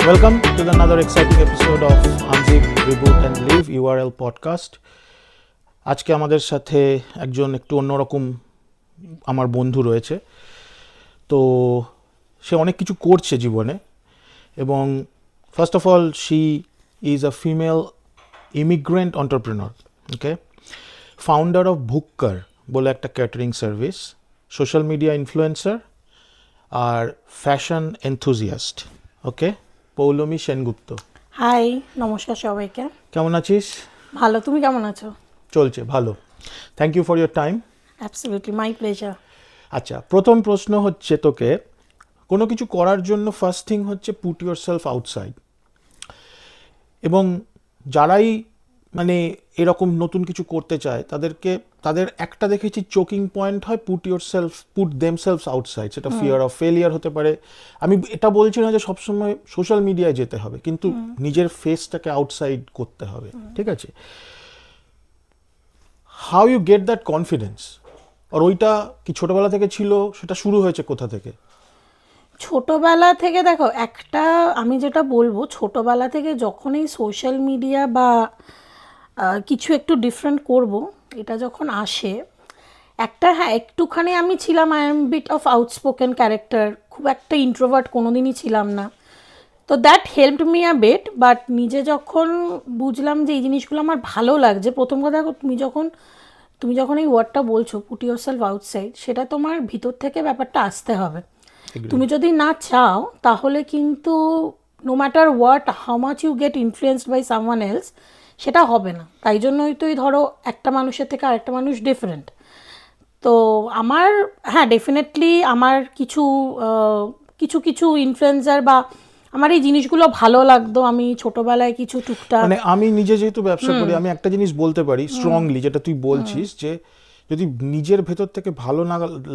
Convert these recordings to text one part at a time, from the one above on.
Welcome to another exciting episode of Unzip, Reboot and Leave URL podcast. আজকে আমাদের সাথে একজন একটু অন্যরকম আমার বন্ধু রয়েছে। তো সে অনেক কিছু করছে জীবনে এবং first of all she is a female immigrant entrepreneur, okay, founder of Bhukkar বলে একটা catering service, social media influencer আর fashion enthusiast. Okay, Poulami Sengupta. Hi, নমস্কার সবাইকে। কেমন আছিস? ভালো, তুমি কেমন আছো? চলছে ভালো, thank you for your time. Absolutely, my pleasure. আচ্ছা, প্রথম প্রশ্ন হচ্ছে, তোকে কোনো কিছু করার জন্য ফার্স্ট থিং হচ্ছে পুট ইউর সেলফ আউটসাইড। এবং যারাই মানে এরকম নতুন কিছু করতে চায় তাদের একটা দেখেছি চোকিং পয়েন্ট হয় পুট দেমসেলভস আউটসাইড। সেটা ফিয়ার অফ ফেলিয়ার হতে পারে। আমি এটা বলছি না যে সবসময় সোশ্যাল মিডিয়ায় যেতে হবে, কিন্তু নিজের ফেসটাকে আউটসাইড করতে হবে, ঠিক আছে? How you get that confidence? আর ওইটা কি ছোটবেলা থেকে ছিল? সেটা শুরু হয়েছে কোথা থেকে? ছোটবেলা থেকে দেখো, আমি যেটা বলবো, ছোটবেলা থেকে যখনই সোশ্যাল মিডিয়া বা কিছু একটু ডিফারেন্ট করব, এটা যখন আসে, একটুখানি আমি ছিলাম, I am bit of outspoken character, খুব একটা ইন্ট্রোভার্ট কোনোদিনই ছিলাম না। তো that helped me a bit. But নিজে যখন বুঝলাম যে এই জিনিসগুলো আমার ভালো লাগছে, প্রথম কথা দেখো, তুমি যখন এই ওয়ার্ডটা বলছো, পুট ইউর সেলফ আউটসাইড, সেটা তোমার ভিতর থেকে ব্যাপারটা আসতে হবে। তুমি যদি না চাও, তাহলে কিন্তু no matter what, how much you get influenced by someone else, সেটা হবে না। তাই জন্যই তো ধরো একটা মানুষের থেকে আরেকটা মানুষ ডিফারেন্ট। তো আমার ডেফিনেটলি আমার কিছু ইনফ্লুয়েন্সার বা আমার এই জিনিসগুলো ভালো লাগতো। আমি ছোটবেলায় কিছু টুকটাক, মানে আমি নিজে যেহেতু ব্যবসা করি, আমি একটা জিনিস বলতে পারি স্ট্রংলি, যেটা তুই বলছিস, যে যদি নিজের ভেতর থেকে ভালো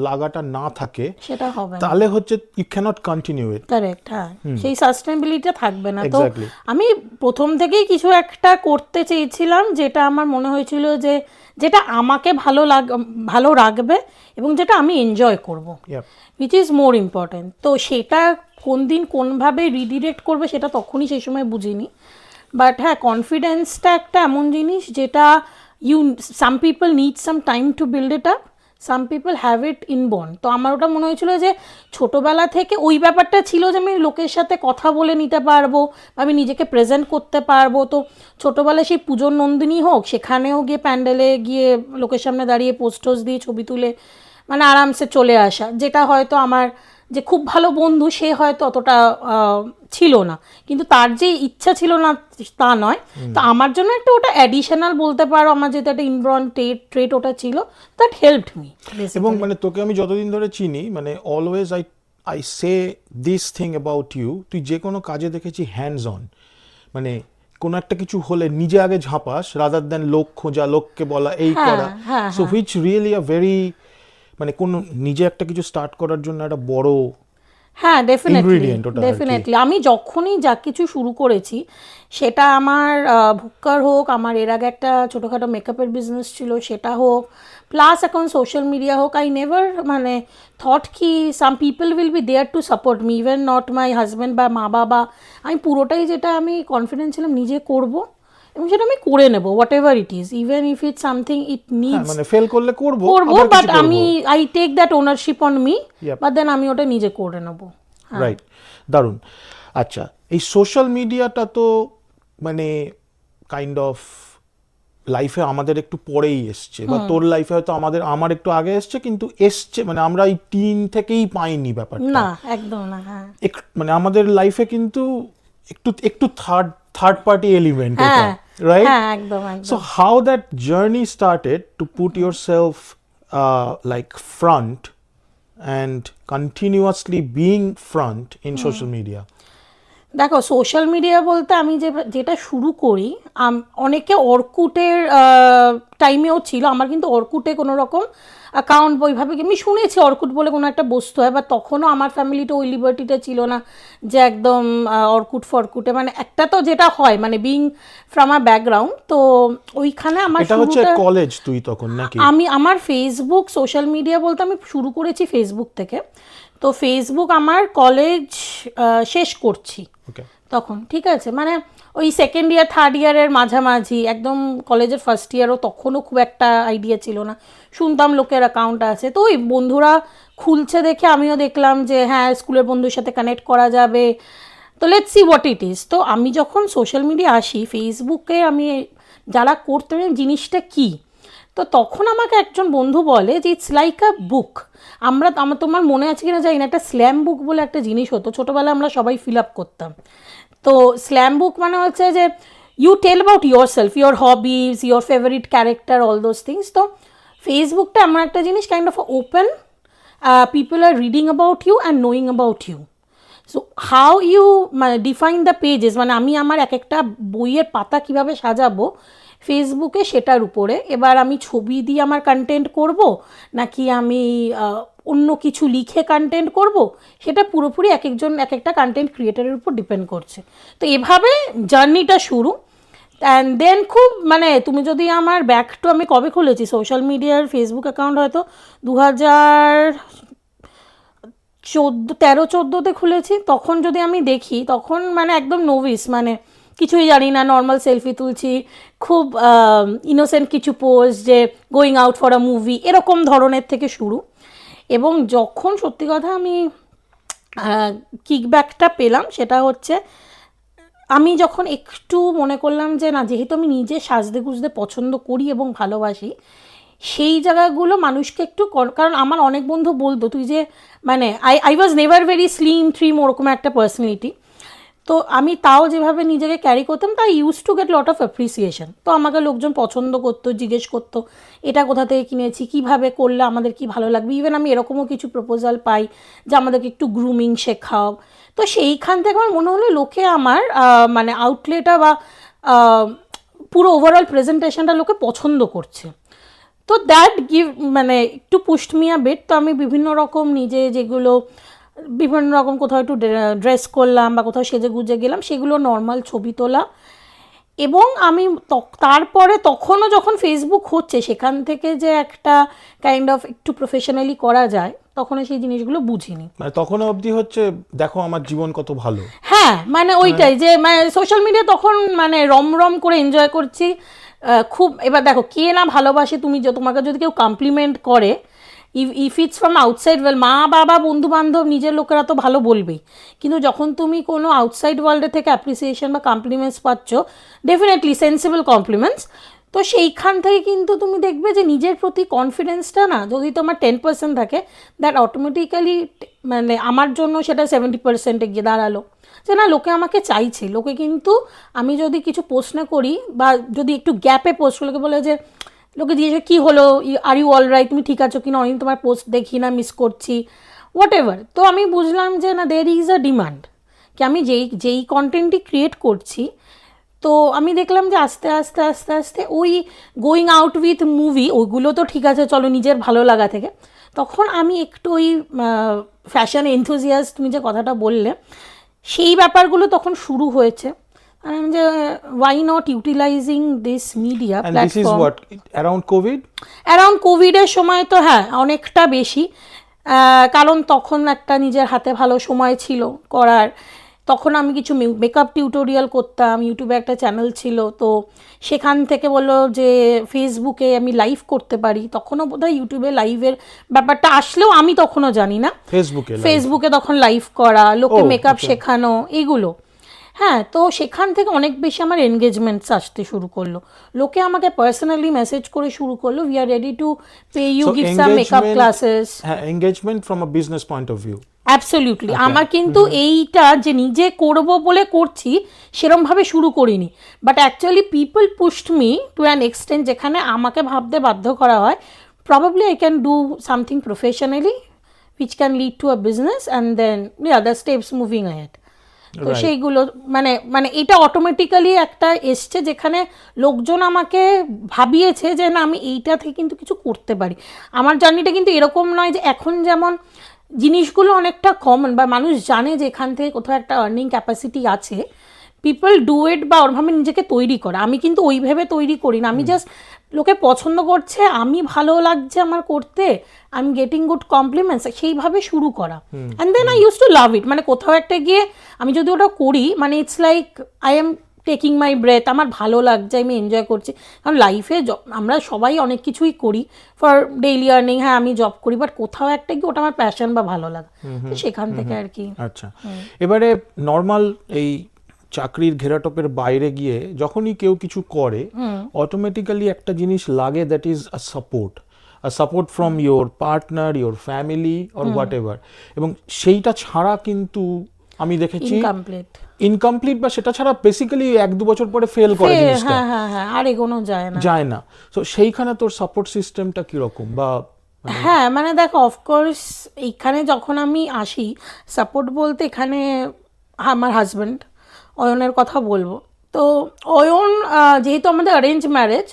লাগাটা না থাকে, সেটা হবে না, তাহলে হচ্ছে you can't continue it. Correct, হ্যাঁ, সেই সাস্টেনেবিলিটিটা থাকবে না। তো Exactly. আমি প্রথম থেকেই কিছু একটা করতে চেয়েছিলাম, যেটা আমার মনে হয়েছিল যে যেটা আমাকে ভালো রাখবে এবং যেটা আমি এনজয় করব, Yep. Which is more important. তো সেটা কোন দিন কোনভাবে রিডিরেক্ট করবে সেটা তখনই সেই সময় বুঝিনি। বাট হ্যাঁ, কনফিডেন্সটা একটা এমন জিনিস যেটা some people need some time to build it up, some people have it inborn. তো আমার ওটা মনে হয়েছিল যে ছোটোবেলা থেকে ওই ব্যাপারটা ছিল যে আমি লোকের সাথে কথা বলে নিতে পারবো, আমি নিজেকে প্রেজেন্ট করতে পারবো। তো ছোটোবেলায় সেই পুজোর নন্দিনী হোক, সেখানেও গিয়ে প্যান্ডেলে গিয়ে লোকের সামনে দাঁড়িয়ে পোস্টার্স দিয়ে ছবি তুলে মানে আরামসে চলে আসা, যেটা হয়তো আমার যে খুব ভালো বন্ধু সে হয়তো অতটা ছিল না, কিন্তু তার যে ইচ্ছা ছিল না তা নয়। তো আমার জন্য একটা ওটা অ্যাডিশনাল বলতে পারো, আমার যেটা একটা ইনবর্ন ট্রেট ওটা ছিল, দ্যাট হেল্পড মি। এবং মানে তোকে আমি যতদিন ধরে চিনি, মানে always I say this thing about you, তুই যে কোনো কাজে দেখেছি হ্যান্ডস অন, মানে কোনো একটা কিছু হলে নিজে আগে ঝাঁপাস রাদার দ্যান লোক খোঁজা, লোককে বলা, এই করা। So which really a very, মানে কোনো নিজে একটা কিছু স্টার্ট করার জন্য একটা বড়, হ্যাঁ, ডেফিনেটলি আমি যখনই যা কিছু শুরু করেছি, সেটা আমার ভুক্কার হোক, আমার এর আগে একটা ছোটোখাটো মেকআপের বিজনেস ছিল সেটা হোক, প্লাস এখন সোশ্যাল মিডিয়া হোক, আই নেভার মানে থট কি some people will be there to support me, even not my husband বা মা বাবা। আমি পুরোটাই যেটা আমি কনফিডেন্ট ছিলাম নিজে করব এবং সেটা আমি করে নেব, whatever it is, even if it something it needs, মানে ফেল করলে করবো, বাট আমি I take that ownership on me, but then আমি ওটা নিজে করে নেব। রাইট, দারুণ। আচ্ছা, এই সোশ্যাল মিডিয়াটা তো মানে কাইন্ড অফ লাইফে আমাদের একটু পরেই এসছে, বা তোর লাইফে হয়তো আমার একটু আগে এসছে, কিন্তু এসছে মানে আমরা এই টিন থেকেই পাইনি ব্যাপারটা, না একদম না। হ্যাঁ, মানে আমাদের লাইফে কিন্তু একটু থার্ড পার্টি এলিমেন্ট এটা, রাইট? হ্যাঁ, একদম। So how that journey started to put yourself like front and continuously being front in social media? দেখো, সোশ্যাল মিডিয়া বলতে আমি যেটা শুরু করি, অনেকে অর্কুটের টাইমেও ছিল, আমার কিন্তু অর্কুটে কোনো রকম অ্যাকাউন্ট ওইভাবে আমি শুনেছি অর্কুট বলে কোনো একটা বস্তু হয়, বা তখনও আমার ফ্যামিলিটা ওই লিবার্টিটা ছিল না যে একদম অর্কুট ফরকুটে, মানে একটা তো যেটা হয় মানে বিং ফ্রম আ ব্যাকগ্রাউন্ড। তো ওইখানে আমার এটা হচ্ছে কলেজ, তুই তখন নাকি? আমার ফেসবুক সোশ্যাল মিডিয়া বলতে আমি শুরু করেছি ফেসবুক থেকে। তো ফেসবুক আমার কলেজ শেষ করছি, তখন ঠিক আছে, মানে ওই সেকেন্ড ইয়ার থার্ড ইয়ারের মাঝামাঝি, একদম কলেজের ফার্স্ট ইয়ারও তখনও খুব একটা আইডিয়া ছিল না, শুনতাম লোকের অ্যাকাউন্ট আছে, তো ওই বন্ধুরা খুলছে দেখে আমিও দেখলাম যে হ্যাঁ স্কুলের বন্ধুর সাথে কানেক্ট করা যাবে, তো let's see what it is. তো আমি যখন সোশ্যাল মিডিয়া আসি, ফেসবুকে আমি যারা করতে জিনিসটা কী, তো তখন আমাকে একজন বন্ধু বলে যে ইটস লাইক আ বুক। তোমার মনে আছে কিনা জানি না, একটা স্ল্যাম বুক বলে একটা জিনিস হতো ছোটোবেলায়, আমরা সবাই ফিল আপ করতাম। তো স্ল্যাম বুক মানে হচ্ছে যে you tell about yourself, your hobbies, your favourite character, all those things. তো ফেসবুকটা এমন একটা জিনিস, kind of open, people are reading about you and knowing about you. So how you মানে ডিফাইন দ্য পেজেস, মানে আমি আমার এক একটা বইয়ের পাতা কীভাবে সাজাবো ফেসবুকে, সেটার উপরে এবার আমি ছবি দিয়ে আমার কন্টেন্ট করব নাকি আমি অন্য কিছু লিখে কন্টেন্ট করব, সেটা পুরোপুরি এক একজন এক একটা কন্টেন্ট ক্রিয়েটারের উপর ডিপেন্ড করছে। তো এভাবে জার্নিটা শুরু। অ্যান্ড দেন খুব মানে তুমি যদি আমার ব্যাক টু, আমি কবে খুলেছি সোশ্যাল মিডিয়ার ফেসবুক অ্যাকাউন্ট, হয়তো 2013-14তে খুলেছি। তখন যদি আমি দেখি, তখন মানে একদম নোভিস, মানে কিছুই জানি না, নর্মাল সেলফি তুলছি, খুব ইনোসেন্ট কিছু পোস্ট, যে going out for a movie, এরকম ধরনের থেকে শুরু। এবং যখন সত্যি কথা আমি কিকব্যাকটা পেলাম, সেটা হচ্ছে আমি যখন একটু মনে করলাম যে না, যেহেতু আমি নিজে সাজতে গুজতে পছন্দ করি এবং ভালোবাসি, সেই জায়গাগুলো মানুষকে একটু, কারণ আমার অনেক বন্ধু বলতো তুই যে মানে I was never very slim trim, ওরকম একটা পার্সোনালিটি। তো আমি তাও যেভাবে নিজেকে ক্যারি করতাম, তাই use to get lot of appreciation. তো আমাকে লোকজন পছন্দ করতো, জিজ্ঞেস করতো এটা কোথা থেকে কিনেছি, কীভাবে করলে আমাদের কি ভালো লাগবে। ইভেন আমি এরকমও কিছু প্রপোজাল পাই যে আমাদেরকে একটু গ্রুমিং শেখাও। তো সেইখান থেকে আমার মনে হলো লোকে আমার মানে আউটলেটটা বা পুরো ওভারঅল প্রেজেন্টেশনটা লোকে পছন্দ করছে। তো দ্যাট মানে একটু পুশড মি আ বিট। তো আমি বিভিন্ন রকম নিজে যেগুলো বিভিন্ন রকম কোথাও একটু ড্রেস করলাম বা কোথাও সেজে গুজে গেলাম, সেগুলো নর্মাল ছবি তোলা। এবং আমি তারপরে তখনও যখন ফেসবুক হচ্ছে, সেখান থেকে যে একটা কাইন্ড অফ একটু প্রফেশনালি করা যায়, তখনও সেই জিনিসগুলো বুঝিনি। মানে তখনও অবধি হচ্ছে দেখো আমার জীবন কত ভালো। হ্যাঁ, মানে ওইটাই যে মানে সোশ্যাল মিডিয়া তখন মানে রম করে এনজয় করছি খুব। এবার দেখো, কে না ভালোবাসে, তোমাকে যদি কেউ কমপ্লিমেন্ট করে, if it's from outside world, মা বাবা বন্ধু বান্ধব নিজের লোকেরা তো ভালো বলবেই, কিন্তু যখন তুমি কোনো আউটসাইড ওয়ার্ল্ডের থেকে অ্যাপ্রিসিয়েশন বা কমপ্লিমেন্টস পাচ্ছ, ডেফিনেটলি সেন্সিবল কমপ্লিমেন্টস, তো সেইখান থেকে কিন্তু তুমি দেখবে যে নিজের প্রতি কনফিডেন্সটা না, যদি তোমার 10% থাকে, দ্যাট অটোমেটিক্যালি মানে আমার জন্য সেটা 70% গিয়ে দাঁড়ালো, যে না লোকে আমাকে চাইছে। লোকে কিন্তু আমি যদি কিছু পোস্ট না করি বা যদি একটু গ্যাপে পোস্ট, লোকে বলে যে, লোকে জিজ্ঞেস কী হলো, আর ইউ অল রাইট, তুমি ঠিক আছো কি না, অনেকদিন তোমার পোস্ট দেখি না, মিস করছি, হোয়াট এভার। তো আমি বুঝলাম যে না, দের ইজ আ ডিমান্ড, কি আমি যেই কন্টেন্টই ক্রিয়েট করছি, তো আমি দেখলাম যে আস্তে আস্তে আস্তে আস্তে ওই গোয়িং আউট উইথ মুভি, ওইগুলো তো ঠিক আছে চলো নিজের ভালো লাগা থেকে, তখন আমি একটু ওই ফ্যাশন এনথুজিয়াস্ট, তুমি যে কথাটা বললে, সেই ব্যাপারগুলো তখন শুরু হয়েছে। আর আমি যে why not utilising this media platform. Around Covid, around কোভিডের সময় তো হ্যাঁ অনেকটা বেশি, কারণ তখন একটা নিজের হাতে ভালো সময় ছিল করার। তখন আমি কিছু মেকআপ টিউটোরিয়াল করতাম, ইউটিউবে একটা চ্যানেল ছিল, তো সেখান থেকে বললো যে ফেসবুকে আমি লাইভ করতে পারি। তখনও বোধহয় ইউটিউবে লাইভের ব্যাপারটা আসলেও আমি তখনও জানি না, ফেসবুকে তখন লাইভ করা, লোকে মেকআপ শেখানো, এগুলো। হ্যাঁ, তো সেখান থেকে অনেক বেশি আমার এনগেজমেন্টস আসতে শুরু করলো, লোকে আমাকে পার্সোনালি মেসেজ করে শুরু করলো, we are ready to pay you, give some makeup classes. হ্যাঁ, engagement from a business point of view. Absolutely. আমার কিন্তু এইটা যে নিজে করব বলে করছি সেরমভাবে শুরু করিনি, but actually people pushed me to an extent, যেখানে আমাকে ভাবতে বাধ্য করা হয় probably I can do something professionally which can lead to a business and then the steps moving ahead. তো সেইগুলো মানে এটা অটোমেটিক্যালি একটা এসছে, যেখানে লোকজন আমাকে ভাবিয়েছে যে না আমি এইটা থেকে কিন্তু কিছু করতে পারি। আমার জার্নিটা কিন্তু এরকম নয় যে এখন যেমন জিনিসগুলো অনেকটা কমন, বা মানুষ জানে যে এখান থেকে কোথাও একটা আর্নিং ক্যাপাসিটি আছে, পিপল ডু ইট, বা ওরভাবে নিজেকে তৈরি করা। আমি কিন্তু ওইভাবে তৈরি করি না, আমি জাস্ট লোকে পছন্দ করছে, আমি ভালো লাগছে আমার করতে, I am getting good compliments, সেইভাবে শুরু করা। And then I use to love it, মানে কোথাও একটা গিয়ে আমি যদি ওটা করি, মানে it's like I am taking my breath, আমার ভালো লাগছে, আমি এনজয় করছি। কারণ লাইফে আমরা সবাই অনেক কিছুই করি ফর ডেইলি আর্নিং, হ্যাঁ আমি জব করি, বাট কোথাও একটা গিয়ে ওটা আমার প্যাশন বা ভালো লাগা, তো সেখান থেকে আর কি। আচ্ছা, এবারে নর্মাল এই চাকরির ঘেরাটোপের বাইরে গিয়ে যখনই কেউ কিছু করে, অটোমেটিক্যালি একটা জিনিস লাগে, that is a support from your partner, your family or what ever, এবং সেইটা ছাড়া কিন্তু আমি দেখেছি ইনকমপ্লিট, বা সেটা ছাড়া বেসিক্যালি 1-2 বছর পরে ফেল করে জিনিসটা, হ্যাঁ আর এগোনো যায় না। তো সেইখানে তোর সাপোর্ট সিস্টেমটা কিরকম? বা হ্যাঁ মানে দেখো, অফকোর্স এইখানে যখন আমি আসি, সাপোর্ট বলতে এখানে আমার হাজব্যান্ড অয়নের কথা বলবো। তো অয়ন যেহেতু আমাদের অ্যারেঞ্জ ম্যারেজ,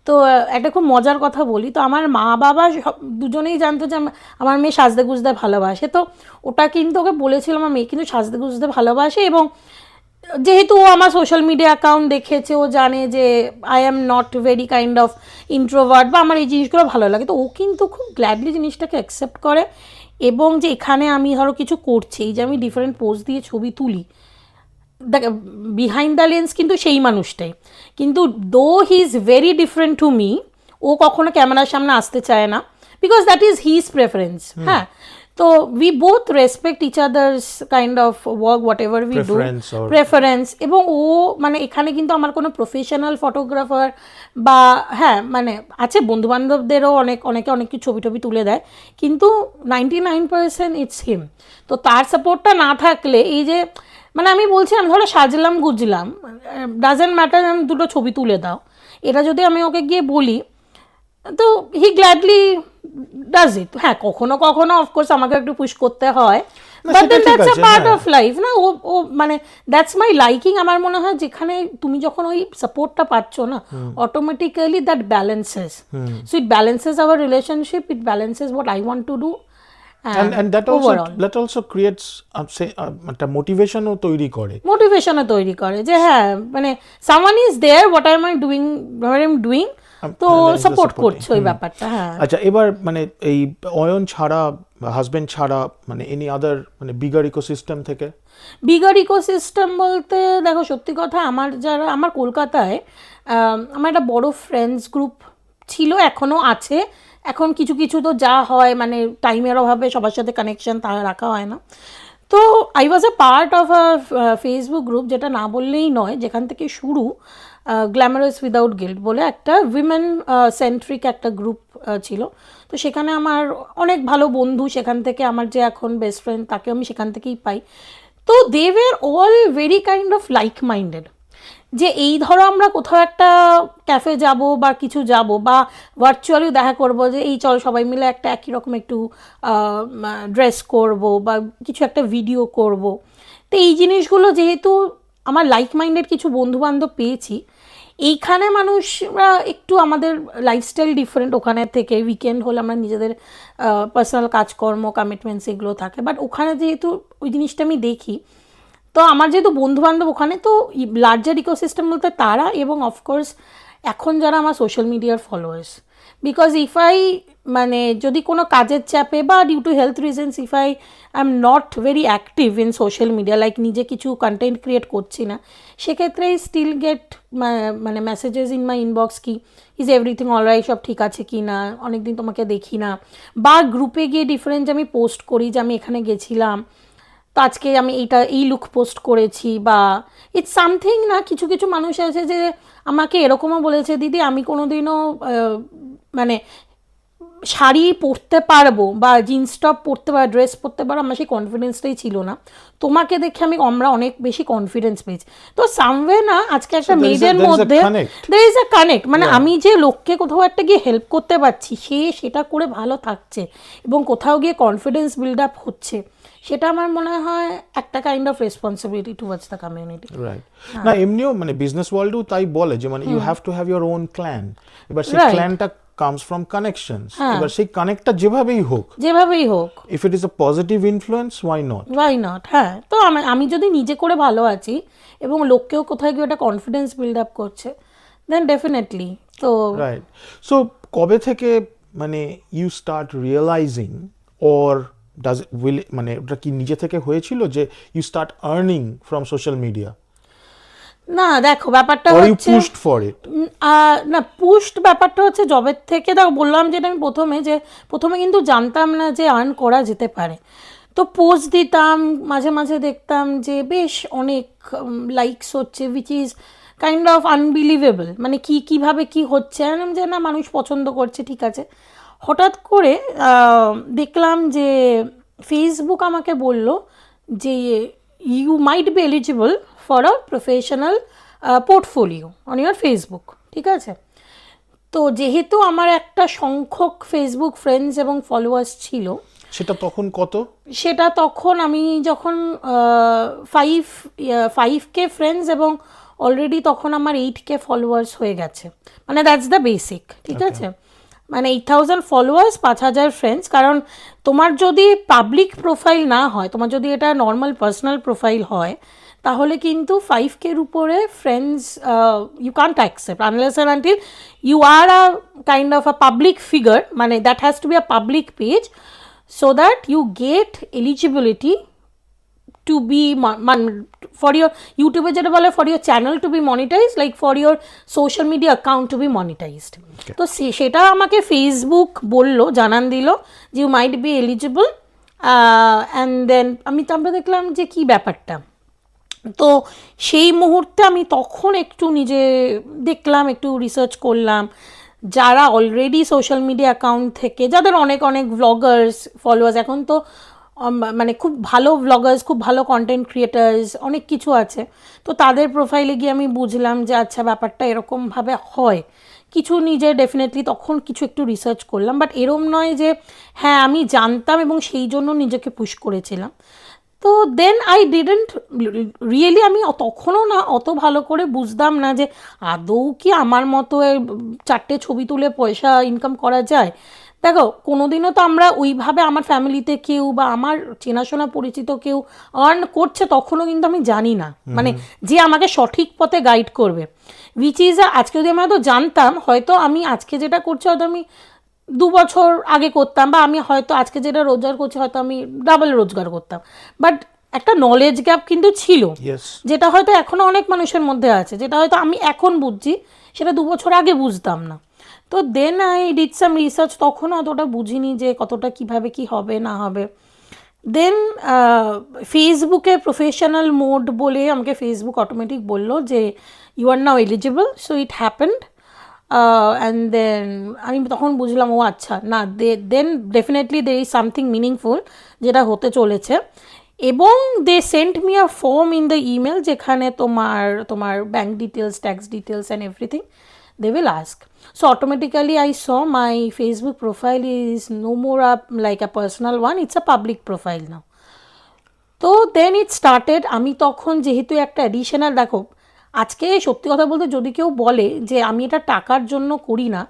তো একটা খুব মজার কথা বলি, তো আমার মা বাবা দুজনেই জানতো যে আমার মেয়ে সাজতে গুজতে ভালোবাসে। তো ওটা কিন্তু ওকে বলেছিল, আমার মেয়ে কিন্তু সাজতে গুজতে ভালোবাসে, এবং যেহেতু ও আমার সোশ্যাল মিডিয়া অ্যাকাউন্ট দেখেছে, ও জানে যে I am not very kind of introvert, বা আমার এই জিনিসগুলো ভালো লাগে, তো ও কিন্তু খুব গ্ল্যাডলি জিনিসটাকে অ্যাকসেপ্ট করে। এবং যে এখানে আমি ধরো কিছু করছি, যে আমি ডিফারেন্ট পোজ দিয়ে ছবি তুলি, দেখ বিহাইন্ড দ্য লেন্স কিন্তু সেই মানুষটাই, কিন্তু though he is very different to me, ও কখনো ক্যামেরার সামনে আসতে চায় না, because that is his preference. হ্যাঁ, তো we both respect each others kind of work, whatever we do, preference. এবং ও মানে এখানে কিন্তু আমার কোনো প্রফেশনাল ফটোগ্রাফার বা, হ্যাঁ মানে আছে বন্ধুবান্ধবদেরও অনেকে অনেক কিছু ছবি টবি তুলে দেয়, কিন্তু 99% ইটস হিম। তো তার সাপোর্টটা না থাকলে, এই যে মানে আমি বলছিলাম ধরো সাজলাম গুজলাম, ডাজেন্ট ম্যাটার, আমি দুটো ছবি তুলে দাও, এটা যদি আমি ওকে গিয়ে বলি, তো হি গ্ল্যাডলি ডাজ ইট। হ্যাঁ কখনো কখনো অফকোর্স আমাকে একটু পুশ করতে হয়, but then that's a part of life না। ও মানে দ্যাটস মাই লাইকিং। আমার মনে হয় যেখানে তুমি যখন ওই সাপোর্টটা পাচ্ছ না, automatically that balances, so it balances our relationship, it balances what I want to do, and that also creates একটা মোটিভেশনও তৈরি করে, যে হ্যাঁ মানে someone is there, what I am doing, তো সাপোর্ট করছে ওই ব্যাপারটা। হ্যাঁ আচ্ছা, এবার মানে এই অয়ন ছাড়া, হাজবেন্ড ছাড়া, মানে এনি আদার মানে বিগার ইকোসিস্টেম থেকে? বিগার ইকোসিস্টেম বলতে দেখো, সত্যি কথা আমার কলকাতায় আমার একটা বড় ফ্রেন্ডস গ্রুপ ছিল, এখনও আছে। এখন কিছু কিছু তো যা হয় মানে টাইমের অভাবে সবার সাথে কানেকশন রাখা হয় না। তো I was A part of a Facebook group, যেটা না বললেই নয়, যেখান থেকে শুরু গ্ল্যামারাস উইদাউট গিল্ট বলে একটা উইমেন সেন্ট্রিক একটা গ্রুপ ছিল। তো সেখানে আমার অনেক ভালো বন্ধু, সেখান থেকে আমার যে এখন বেস্ট ফ্রেন্ড, তাকে আমি সেখান থেকেই পাই। তো they were all very kind of like minded, যে এই ধরো আমরা কোথাও একটা ক্যাফে যাব বা কিছু যাব, বা ভার্চুয়ালিও দেখা করব, যে এই চল সবাই মিলে একটা একই রকম একটু ড্রেস করব বা কিছু একটা ভিডিও করব। তো এই জিনিসগুলো যেহেতু আমার লাইক মাইন্ডেড কিছু বন্ধুবান্ধব পেয়েছি, এইখানে মানুষরা একটু আমাদের লাইফস্টাইল ডিফারেন্ট ওখানের থেকে, উইকেন্ড হলে আমরা নিজেদের পার্সোনাল কাজকর্ম কমিটমেন্টস এগুলো থাকে, বাট ওখানে যেহেতু ওই জিনিসটা আমি দেখি, তো আমার যেহেতু বন্ধুবান্ধব ওখানে, তো লার্জার ইকোসিস্টেম বলতে তারা, এবং অফকোর্স এখন যারা আমার সোশ্যাল মিডিয়ার ফলোয়ার্স, বিকজ ইফ আই মানে যদি কোনো কাজের চাপে বা due to health reasons, if I am not very active in social media, like নিজে কিছু কন্টেন্ট ক্রিয়েট করছি না, সেক্ষেত্রে স্টিল গেট মানে মেসেজেস ইন মাই ইনবক্স কি ইজ এভরিথিং অলরাইট, সব ঠিক আছে কি না, অনেকদিন তোমাকে দেখি না, বা গ্রুপে গিয়ে ডিফারেন্ট আমি পোস্ট করি যে আমি এখানে গেছিলাম, তো আজকে আমি এই লুক পোস্ট করেছি, বা ইটস সামথিং না। কিছু কিছু মানুষ আছে যে আমাকে এরকমও বলেছে, দিদি আমি কোনোদিনও মানে শাড়ি পরতে পারবো বা জিন্স টপ পরতে পারবো, ড্রেস পরতে পারবো, আমার সেই কনফিডেন্সটাই ছিল না, তোমাকে দেখে আমরা অনেক বেশি কনফিডেন্স পেয়েছি। তো সামওয়ে না আজকে একটা মেয়েদের মধ্যে there is a connect, মানে আমি যে লোককে কোথাও একটা গিয়ে হেল্প করতে পারছি, সেটা করে ভালো থাকছে এবং কোথাও গিয়ে কনফিডেন্স বিল্ড আপ হচ্ছে, সেটা আমার মনে হয় একটা kind of responsibility towards the community. Right, না এমনিও মানে বিজনেস ওয়ার্ল্ডেও তাই বলে যে মানে you have to have your own clan, এবার সেই ক্ল্যানটা comes from connections, এবার সেই কানেক্টটা যেভাবেই হোক, if it is a positive influence, why not? হ্যাঁ, তো আমি যদি নিজে করে ভালো আছি এবং লোককেও কোথায় গিয়ে একটা কনফিডেন্স বিল্ড আপ করছে, দেন ডেফিনেটলি তো রাইট। সো কবে থেকে মানে you start realizing or does will মানে ওটা কি নিজে থেকে হয়েছিল যে you start earning from social media না দেখো ব্যাপারটা অর ইউ হচ্ছে পুশড ফর ইট? না পুশড ব্যাপারটা হচ্ছে জবের থেকে দেখো বললাম যেটা আমি প্রথমে কিন্তু জানতাম না যে আর্ন করা যেতে পারে। তো পোস্ট দিতাম, মাঝে মাঝে দেখতাম যে বেশ অনেক লাইকস হচ্ছে, which is kind of unbelievable, মানে কীভাবে কি হচ্ছে, আমি যে না মানুষ পছন্দ করছে, ঠিক আছে। হঠাৎ করে দেখলাম যে ফেসবুক আমাকে বলল যে you might be eligible for a professional portfolio on your Facebook, ঠিক আছে। তো যেহেতু আমার একটা সংখ্যক ফেসবুক ফ্রেন্ডস এবং ফলোয়ার্স ছিল, সেটা তখন কত? সেটা তখন আমি যখন 5K ফ্রেন্ডস এবং অলরেডি তখন আমার 8K ফলোয়ার্স হয়ে গেছে, মানে দ্যাটস দ্য বেসিক, ঠিক আছে। মানে 8,000 ফলোয়ার্স, 5,000 ফ্রেন্ডস। কারণ তোমার যদি পাবলিক প্রোফাইল না হয়, তোমার যদি এটা নর্মাল পার্সোনাল প্রোফাইল হয়, তাহলে কিন্তু 5K উপরে friends you can't accept unless and until you are a kind of a public figure, মানে that has to be a public page so that you get eligibility to be for your YouTube যেটা বলে for your channel to be monetized, like for your social media account to be monetized. তো সেটা আমাকে Facebook বললো, জানান দিল যে you might be eligible, and then আমরা দেখলাম যে কি ব্যাপারটা। তো সেই মুহূর্তে আমি তখন একটু নিজে দেখলাম, একটু রিসার্চ করলাম, যারা অলরেডি সোশ্যাল মিডিয়া অ্যাকাউন্ট থেকে, যাদের অনেক অনেক ভ্লগার্স ফলোয়ার্স, এখন তো মানে খুব ভালো ভ্লগার্স, খুব ভালো কন্টেন্ট ক্রিয়েটার্স, অনেক কিছু আছে। তো তাদের প্রোফাইলে গিয়ে আমি বুঝলাম যে আচ্ছা ব্যাপারটা এরকমভাবে হয়। কিছু নিজে ডেফিনেটলি তখন কিছু একটু রিসার্চ করলাম, বাট এরম নয় যে হ্যাঁ আমি জানতাম এবং সেই জন্য নিজেকে পুশ করেছিলাম। তো দেন আই ডিডেন্ট রিয়েলি, আমি তখনও না অত ভালো করে বুঝতাম না যে আদৌ কি আমার মতো 4টে ছবি তুলে পয়সা ইনকাম করা যায়। দেখো কোনোদিনও তো আমরা ওইভাবে আমার ফ্যামিলিতে কেউ বা আমার চেনাশোনা পরিচিত কেউ আর্ন করছে, তখনও কিন্তু আমি জানি না, মানে যে আমাকে সঠিক পথে গাইড করবে, উইচ ইজ আজকে যদি আমি হয়তো জানতাম, হয়তো আমি আজকে যেটা করছি হয়তো আমি 2 বছর আগে করতাম, বা আমি হয়তো আজকে যেটা রোজগার করছি হয়তো আমি ডাবল রোজগার করতাম। বাট একটা নলেজ গ্যাপ কিন্তু ছিল, যেটা হয়তো এখনও অনেক মানুষের মধ্যে আছে, যেটা হয়তো আমি এখন বুঝছি, সেটা 2 বছর আগে বুঝতাম না। তো then I did some research, তখনও অতটা বুঝিনি যে কতটা কিভাবে কি হবে না হবে। দেন ফেসবুকে প্রফেশনাল মোড বলে আমাকে ফেসবুক অটোমেটিক বললো যে you are now eligible, so it happened. And then আমি তখন বুঝলাম ও আচ্ছা না, then definitely they is something meaningful যেটা হতে চলেছে। এবং they sent me a form in the email, যেখানে তোমার bank details, tax details and everything they will ask. So automatically I saw my Facebook profile is no more like a personal one, it's a public profile now. তো দেন it started. আমি তখন যেহেতু একটা additional, দেখো আজকে সত্যি কথা বলতে যদি কেউ বলে যে আমি এটা টাকার জন্য করি না,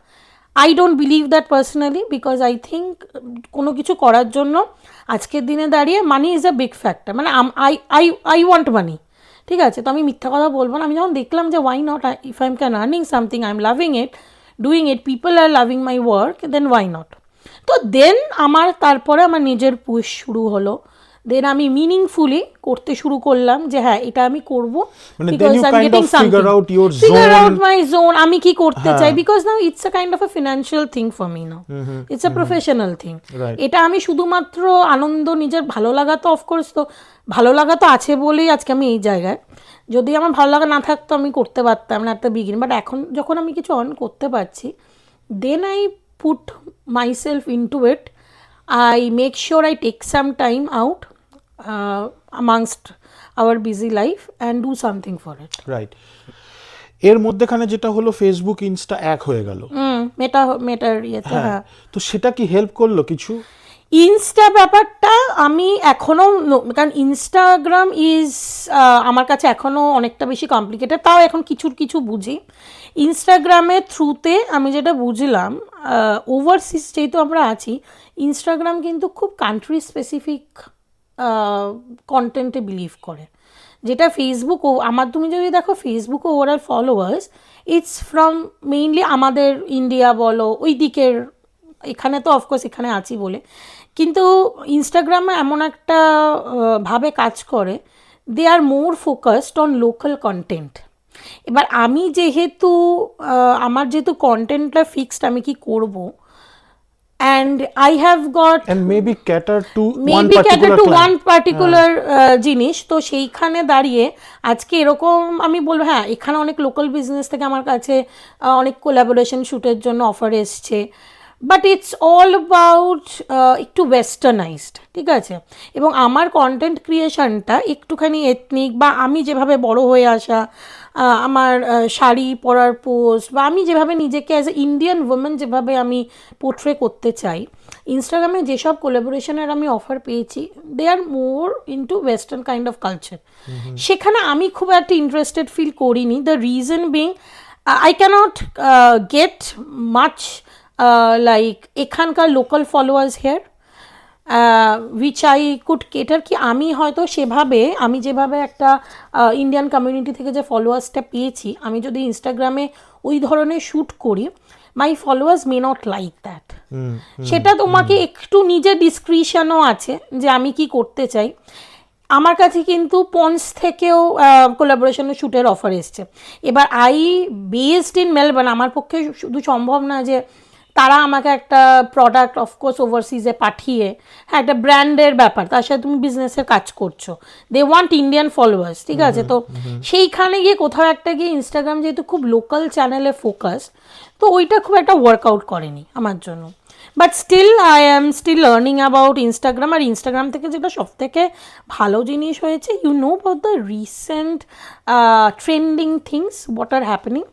I don't believe that personally, because I think কোনো কিছু করার জন্য আজকের দিনে দাঁড়িয়ে money is a big factor, মানে আই ওয়ান্ট মানি, ঠিক আছে। তো আমি মিথ্যা কথা বলবো না, আমি যখন দেখলাম যে why not, if I can earning something, I am loving it, doing it, people are loving my work, then why not. তো দেন তারপরে আমার নিজের পুশ শুরু হলো। দেন আমি মিনিংফুলি করতে শুরু করলাম যে হ্যাঁ এটা আমি করবো, because I am getting something, figure out my zone, আমি কি করতে চাই, because now it's a kind of a financial thing for me now, it's a professional thing. এটা আমি শুধুমাত্র আনন্দ, নিজের ভালো লাগা, তো অফকোর্স তো ভালো লাগা তো আছে বলেই আজকে আমি এই জায়গায়। যদি আমার ভালো লাগা না থাকতো আমি করতে পারতাম না একটা বিগিন, বাট এখন যখন আমি কিছু অন করতে পারছি, then I put myself into it, I make sure I take some time out amongst our busy life and do something for it. Right. এর মধ্যেখানে যেটা হলো ফেসবুক ইনস্টা এক হয়ে গেল, মেটার ইয়েতে, হ্যাঁ। তো সেটা কি হেল্প করলো কিছু? ইনস্টা ব্যাপারটা আমি এখনও, কারণ ইনস্টাগ্রাম ইজ আমার কাছে এখনও অনেকটা বেশি কমপ্লিকেটেড, তাও এখন কিছু বুঝি। ইনস্টাগ্রামের থ্রুতে আমি যেটা বুঝলাম, ওভারসিজ যেহেতু আমরা আছি, ইনস্টাগ্রাম কিন্তু খুব কান্ট্রি স্পেসিফিক কন্টেন্টে বিলিভ করে, যেটা ফেসবুক আমার, তুমি যদি দেখো Facebook overall followers it's from mainly আমাদের ইন্ডিয়া বলো ওই দিকের, এখানে তো অফকোর্স এখানে আছি বলে, কিন্তু ইনস্টাগ্রামে এমন একটা ভাবে কাজ করে, they are more focused on local content. এবার আমি যেহেতু আমার যেহেতু কন্টেন্টটা ফিক্সড আমি কি করব, and I have got and maybe cater to one maybe cater particular to one client. Particular জিনিস, তো সেইখানে দাঁড়িয়ে আজকে এরকম আমি বলবো হ্যাঁ এখানে অনেক লোকাল বিজনেস থেকে আমার কাছে অনেক কোলাবোরেশন শ্যুটের জন্য অফার এসছে, বাট ইটস অল অ্যাবাউট একটু ওয়েস্টার্নাইজড, ঠিক আছে? এবং আমার কন্টেন্ট ক্রিয়েশনটা একটুখানি এথনিক, বা আমি যেভাবে বড় হয়ে আসা, আমার শাড়ি পরার পোস্ট, বা আমি যেভাবে নিজেকে অ্যাজ এ ইন্ডিয়ান উইমেন যেভাবে আমি পোর্ট্রে করতে চাই, ইনস্টাগ্রামে যেসব কোলাবোরেশনের আমি অফার পেয়েছি they are more into western kind of culture. সেখানে আমি খুব একটা ইন্টারেস্টেড ফিল করিনি, the reason being I cannot get much like এখানকার local followers here which I could cater, কি আমি হয়তো সেভাবে আমি যেভাবে একটা ইন্ডিয়ান কমিউনিটি থেকে যে ফলোয়ার্সটা পেয়েছি, আমি যদি ইনস্টাগ্রামে ওই ধরনের শ্যুট করি, মাই followers may not like that. সেটা তোমাকে একটু নিজের ডিসক্রিশনও আছে যে আমি কি করতে চাই। আমার কাছে কিন্তু পন্স থেকেও কোলাবোরেশনের শ্যুটের অফার এসছে। এবার আই বেসড ইন মেলবোর্ন, আমার পক্ষে শুধু সম্ভব না যে তারা আমাকে একটা প্রোডাক্ট অফকোর্স ওভারসিজে পাঠিয়ে, হ্যাঁ একটা ব্র্যান্ডের ব্যাপার, তার সাথে তুমি বিজনেসের কাজ করছো, দে ওয়ান্ট ইন্ডিয়ান ফলোয়ার্স, ঠিক আছে? তো সেইখানে গিয়ে কোথাও একটা গিয়ে ইনস্টাগ্রাম যেহেতু খুব লোকাল চ্যানেলে ফোকাস, তো ওইটা খুব একটা ওয়ার্কআউট করেনি আমার জন্য। But still I am still learning about Instagram. আর ইনস্টাগ্রাম থেকে যেটা সব থেকে ভালো জিনিস হয়েছে, you know about the recent trending things what are happening,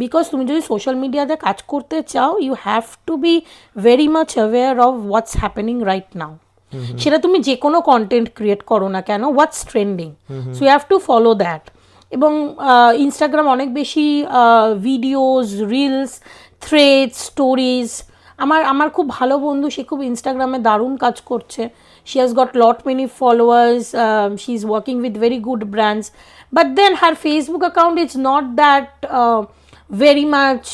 because তুমি যদি সোশ্যাল মিডিয়াতে কাজ করতে চাও you have to be very much aware of what's happening right now. সেটা তুমি যে কোনো কন্টেন্ট ক্রিয়েট করো না কেন, what's trending, so you have to follow that. এবং ইনস্টাগ্রাম অনেক বেশি ভিডিওস, রিলস, থ্রেড, স্টোরিজ, আমার খুব ভালো বন্ধু, সে খুব ইনস্টাগ্রামে দারুণ কাজ করছে, she has got lot many followers, she is working with very good brands, but then her Facebook account is not that very much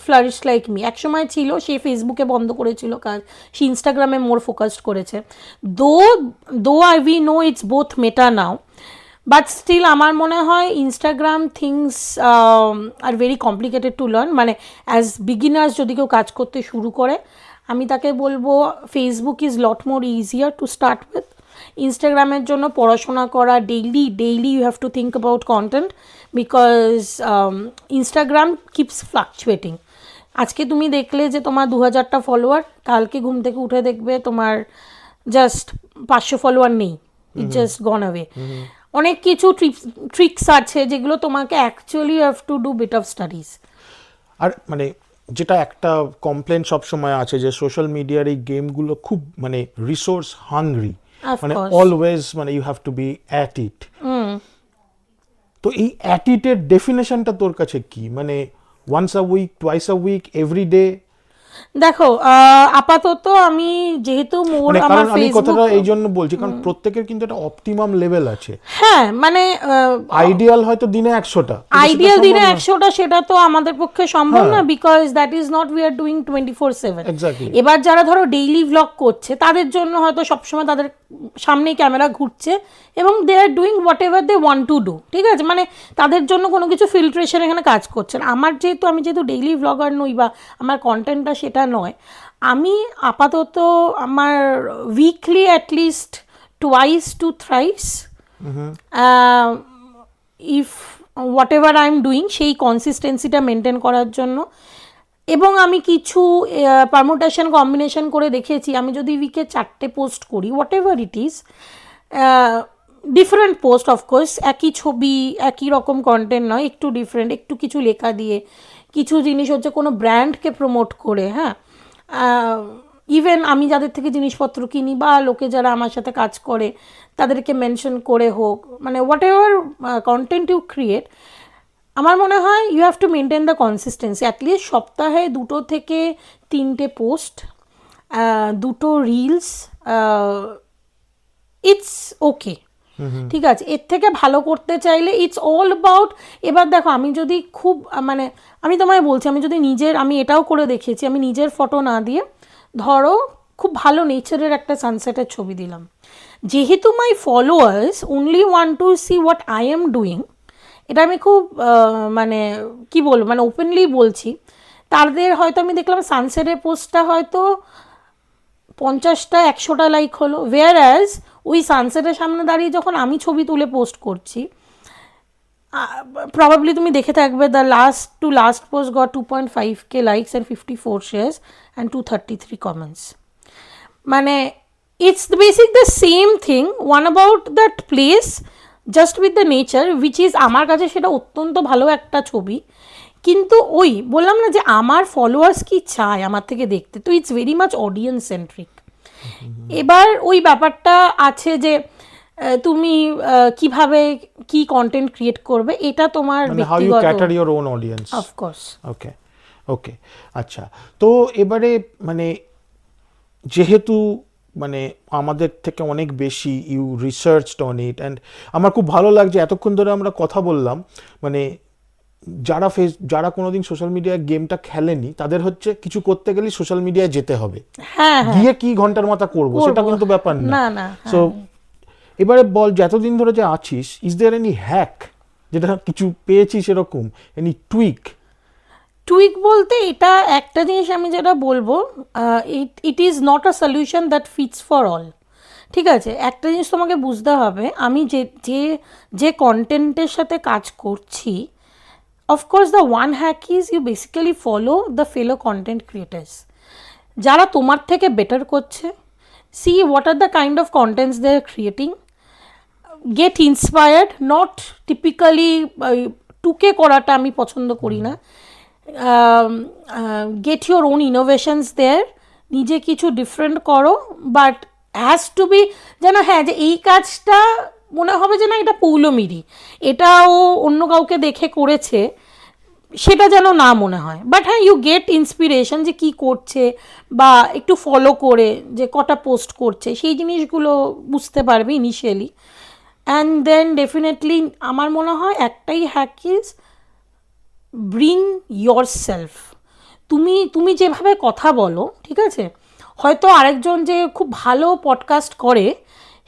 flourished like me. এক সময় ছিল সে ফেসবুকে বন্ধ করেছিল কাজ, সে ইনস্টাগ্রামে মোর ফোকাসড করেছে, দো we know it's both meta now, but still আমার মনে হয় Instagram things are very complicated to learn. মানে অ্যাজ বিগিনার্স যদি কেউ কাজ করতে শুরু করে, আমি তাকে বলবো Facebook is lot more easier to start with. ইনস্টাগ্রামের জন্য পড়াশোনা করা, daily you have to think about content, because Instagram keeps fluctuating. আজকে তুমি দেখলে যে তোমার 2000টা ফলোয়ার, কালকে ঘুম থেকে উঠে দেখবে তোমার জাস্ট 500 ফলোয়ার নেই, ইট জাস্ট গন অ্যাওয়ে। অনেক কিছু ট্রিক্স আছে যেগুলো তোমাকে actually have to do bit of studies. আর মানে যেটা একটা কমপ্লেন সবসময় আছে যে সোশ্যাল মিডিয়ার এই গেমগুলো খুব মানে রিসোর্স হাংরি, মানে অলওয়েজ মানে you have to be at it. তো এই অ্যাট ইটের ডেফিনেশনটা তোর কাছে কি? মানে once a week, twice a week, every day? দেখো আপাতত আমি যেহেতু মোর মানে আমার কারণ আমি ফেসবুক, কথাটা এই জন্য বলছি কারণ প্রত্যেকের কিন্তু একটা অপটিমাম লেভেল আছে। হ্যাঁ মানে আইডিয়াল হয়তো দিনে 100টা, আইডিয়াল দিনে 100টা, সেটা তো আমাদের পক্ষে সম্ভব না, because that is not we are doing 24/7। Exactly. এবার যারা ধরো ডেইলি ভ্লগ করছে তাদের জন্য হয়তো সবসময় তাদের সামনেই ক্যামেরা ঘুরছে এবং they are doing whatever they want to do, ঠিক আছে? মানে তাদের জন্য কোনো কিছু ফিল্ট্রেশন এখানে কাজ করছে না। আমি যেহেতু ডেইলি ভ্লগার নই বা আমার কন্টেন্টটা সেটা নয়, আমি আপাতত আমার weekly at least twice to thrice if whatever I am doing সেই কনসিস্টেন্সিটা মেনটেন করার জন্য। এবং আমি কিছু পারমুটেশন কম্বিনেশন করে দেখেছি, আমি যদি উইকে 4টে পোস্ট করি, what ever it is, different post of course, একই ছবি একই রকম কন্টেন্ট নয়, একটু ডিফারেন্ট, একটু কিছু লেখা দিয়ে, কিছু জিনিস হচ্ছে কোনো ব্র্যান্ডকে প্রমোট করে, হ্যাঁ ইভেন আমি যাদের থেকে জিনিসপত্র কিনি বা লোকে যারা আমার সাথে কাজ করে তাদেরকে মেনশন করে হোক, মানে whatever content you create, আমার মনে হয় you have to maintain the consistency. At least সপ্তাহে 2 থেকে 3টে পোস্ট, 2টো রিলস, ইটস ওকে। ঠিক আছে, এর থেকে ভালো করতে চাইলে ইটস অল অ্যাবাউট। এবার দেখো, আমি যদি খুব মানে আমি তোমায় বলছি, আমি যদি আমি এটাও করে দেখিয়েছি, আমি নিজের ফটো না দিয়ে ধরো খুব ভালো নেচারের একটা সানসেটের ছবি দিলাম, যেহেতু my followers only want to see what I am doing, এটা আমি খুব মানে কি বলবো, মানে ওপেনলি বলছি, তাদের হয়তো আমি দেখলাম সানসেটের পোস্টটা হয়তো 50টা 100টা লাইক হলো, ওয়ার অ্যাজ ওই সানসেটের সামনে দাঁড়িয়ে যখন আমি ছবি তুলে পোস্ট করছি, প্রবাবলি তুমি দেখে থাকবে, the last post got 2.5K likes and 54 shares and 233 comments. মানে it's basic the same thing, one about that place, just with the nature, which is আমার কাছে সেটা অত্যন্ত ভালো একটা ছবি। কিন্তু ওই বললাম না যে আমার ফলোয়ার্স কি চায় আমার থেকে দেখতে, তো it's very much audience centric. এবার ওই ব্যাপারটা আছে যে তুমি কিভাবে কি কন্টেন্ট ক্রিয়েট করবে, এটা তোমার হাউ ইউ ব্যক্তিগত, cater your own audience. Of course. Okay okay, আচ্ছা। তো এবারে মানে যেহেতু মানে আমাদের থেকে অনেক বেশি you researched on it, and আমার খুব ভালো লাগছে এতক্ষণ ধরে আমরা কথা বললাম, মানে যারা কোনোদিন সোশ্যাল মিডিয়ায় গেমটা খেলেনি তাদের হচ্ছে কিছু করতে গেলে সোশ্যাল মিডিয়ায় যেতে হবে, হ্যাঁ গিয়ে কি ঘন্টার মাথা করবো সেটা কিন্তু ব্যাপার না। না না, সো এবারে বল, যে এতদিন ধরে যে আছিস, ইজ দেয়ার এনি হ্যাক, যেটা কিছু পেয়েছিস এরকম, এনি টুইক? টুইক বলতে এটা একটা জিনিস আমি যেটা বলবো, it is not a solution that fits for all. ঠিক আছে, একটা জিনিস তোমাকে বুঝতে হবে, আমি যে কন্টেন্টের সাথে কাজ করছি, of course the one hack is you basically follow the fellow content creators, যারা তোমার থেকে বেটার করছে, see what are the kind of contents they are creating, get inspired, not typically টুকে করাটা আমি পছন্দ করি না, get your own innovations there, নিজে কিছু ডিফারেন্ট করো, বাট হ্যাজ টু বি যেন, হ্যাঁ, যে এই কাজটা মনে হবে যে না এটা পৌলমিরি, এটাও অন্য কাউকে দেখে করেছে, সেটা যেন না মনে হয়। বাট হ্যাঁ, ইউ গেট ইন্সপিরেশন যে কী করছে, বা একটু ফলো করে যে কটা পোস্ট করছে, সেই জিনিসগুলো বুঝতে পারবে ইনিশিয়ালি। অ্যান্ড দেন ডেফিনেটলি আমার মনে হয় একটাই hack is bring your self. তুমি যেভাবে কথা বলো, ঠিক আছে, হয়তো আরেকজন যে খুব ভালো পডকাস্ট করে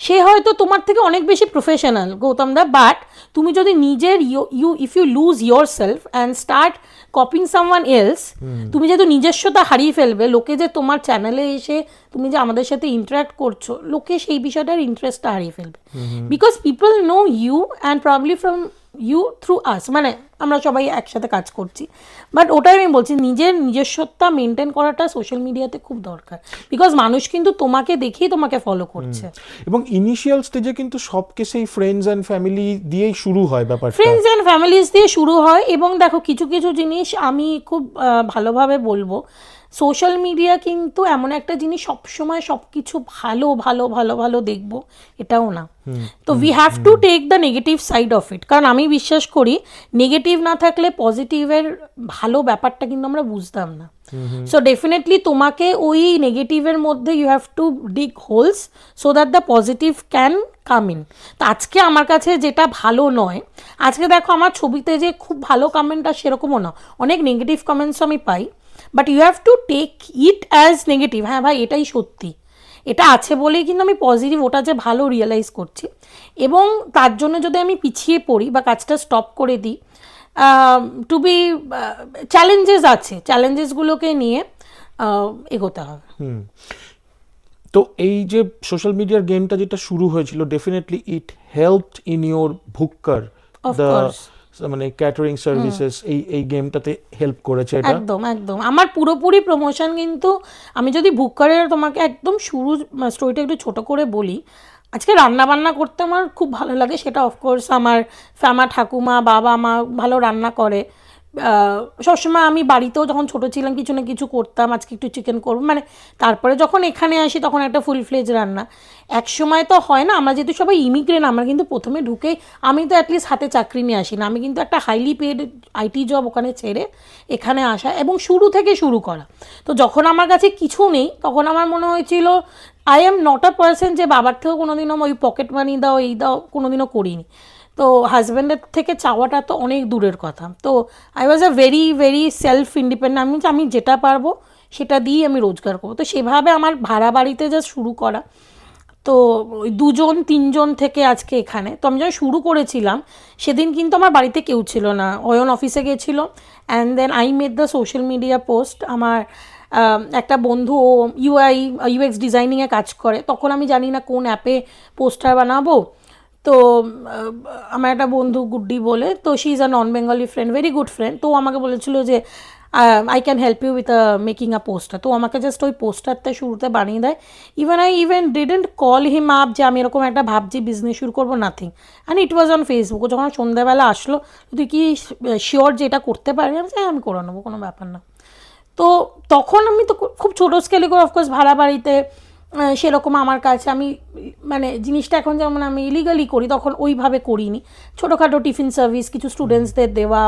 সে হয়তো তোমার থেকে অনেক বেশি প্রফেশনাল, গৌতম দা, বাট তুমি যদি নিজের if you lose yourself and start copying someone else, তুমি যেহেতু নিজস্বতা হারিয়ে ফেলবে, লোকে যে তোমার চ্যানেলে এসে তুমি যে আমাদের সাথে ইন্টারাক্ট করছো, লোকে সেই বিষয়টার ইন্টারেস্টটা হারিয়ে ফেলবে, because people know you and probably from you through us, মানে আমরা সবাই একসাথে কাজ করছি। বাট ওটাই আমি বলছি, নিজস্বতা মেনটেন করাটা সোশ্যাল মিডিয়াতে খুব দরকার, বিকজ মানুষ কিন্তু তোমাকে দেখেই তোমাকে ফলো করছে। এবং ইনিশিয়াল স্টেজে কিন্তু সব কেসেই ফ্রেন্ডস অ্যান্ড ফ্যামিলি দিয়েই শুরু হয় ব্যাপারটা, ফ্রেন্ডস অ্যান্ড ফ্যামিলিজ দিয়ে শুরু হয়। এবং দেখো, কিছু কিছু জিনিস আমি খুব ভালোভাবে বলবো, সোশ্যাল মিডিয়া কিন্তু এমন একটা জিনিস, সবসময় সব কিছু ভালো ভালো ভালো ভালো দেখবো এটাও না, তো we have to take the negative side of it, কারণ আমি বিশ্বাস করি নেগেটিভ না থাকলে পজিটিভের ভালো ব্যাপারটা কিন্তু আমরা বুঝতাম না। সো ডেফিনেটলি তোমাকে ওই নেগেটিভের মধ্যে you have to dig holes so that the positive can come in. তো আজকে আমার কাছে যেটা ভালো নয়, আজকে দেখো আমার ছবিতে যে খুব ভালো কমেন্ট আর সেরকমও না, অনেক নেগেটিভ কমেন্টস আমি পাই, but you have to take it as negative, হ্যাঁ ভাই এটাই সত্যি, এটা আছে বলেই কিন্তু আমি পজিটিভ ওটা যে ভালো রিয়েলাইজ করছি, এবং তার জন্য যদি আমি পিছিয়ে পড়ি বা কাজটা স্টপ করে দিই, টু বি চ্যালেঞ্জেস আছে, চ্যালেঞ্জেসগুলোকে নিয়ে এগোতে হবে। তো এই যে সোশ্যাল মিডিয়ার গেমটা যেটা শুরু হয়েছিল, definitely it helped in your Bhukkar, the মানে ক্যাটারিং সার্ভিসেস, এই গেমটাতে হেল্প করেছে এটা? একদম একদম, আমার পুরোপুরি প্রমোশন কিন্তু, আমি যদি ভুক্কারের তোমাকে একদম শুরু স্টোরিটা একটু ছোট করে বলি, আজকে রান্না বান্না করতে আমার খুব ভালো লাগে, সেটা অফকোর্স আমার ঠাকুমা বাবা মা ভালো রান্না করে, সবসময় আমি বাড়িতেও যখন ছোট ছিলাম কিছু না কিছু করতাম, আজকে একটু চিকেন করবো, মানে তারপরে যখন এখানে আসি তখন একটা ফুল ফ্লেজ রান্না। এক সময় তো হয় না, আমরা যেহেতু সবাই ইমিগ্রেন্ট, আমরা কিন্তু প্রথমে ঢুকেই, আমি তো অ্যাটলিস্ট হাতে চাকরি নিয়ে আসি না, আমি কিন্তু একটা হাইলি পেড আইটি জব ওখানে ছেড়ে এখানে আসা এবং শুরু থেকে শুরু করা। তো যখন আমার কাছে কিছু নেই তখন আমার মনে হয়েছিল I am not a person যে বাবার থেকেও কোনোদিনও ওই পকেট মানি দাও এই দাও কোনোদিনও করিনি। তো হাজব্যান্ডের থেকে চাওয়াটা তো অনেক দূরের কথা। তো I was a very very self independent, আমি যেটা পারবো সেটা দিয়েই আমি রোজগার করবো। তো সেভাবে আমার ভাড়া বাড়িতে জাস্ট শুরু করা। তো ওই 2-3 জন থেকে আজকে এখানে। তো আমি যখন শুরু করেছিলাম সেদিন কিন্তু আমার বাড়িতে কেউ ছিল না, অয়ন অফিসে গেছিলো and then I made the social media post. আমার একটা বন্ধু ও ইউএক্স ডিজাইনিংয়ে কাজ করে, তখন আমি জানি না কোন অ্যাপে পোস্টার বানাবো। তো আমার একটা বন্ধু গুড্ডি বলে, তো she is a non Bengali friend, very good friend, তো আমাকে বলেছিল যে I can help you with making a poster. তো আমাকে জাস্ট ওই পোস্টারটা শুরুতে বানিয়ে দেয়। Even didn't call him up যে আমি এরকম একটা ভাবছি বিজনেস শুরু করবো, nothing. And it was on Facebook. যখন সন্ধ্যাবেলা আসলো, তুই কি শিওর যে এটা করতে পারি? আমি করে নেবো, কোনো ব্যাপার না। তো তখন আমি তো খুব ছোটো স্কেলে করে, অফকোর্স ভাড়া বাড়িতে সেরকম আমার কাছে আমি মানে জিনিসটা এখন যেমন আমি ইলিগালি করি তখন ওইভাবে করিনি। ছোটোখাটো টিফিন সার্ভিস, কিছু স্টুডেন্টসদের দেওয়া,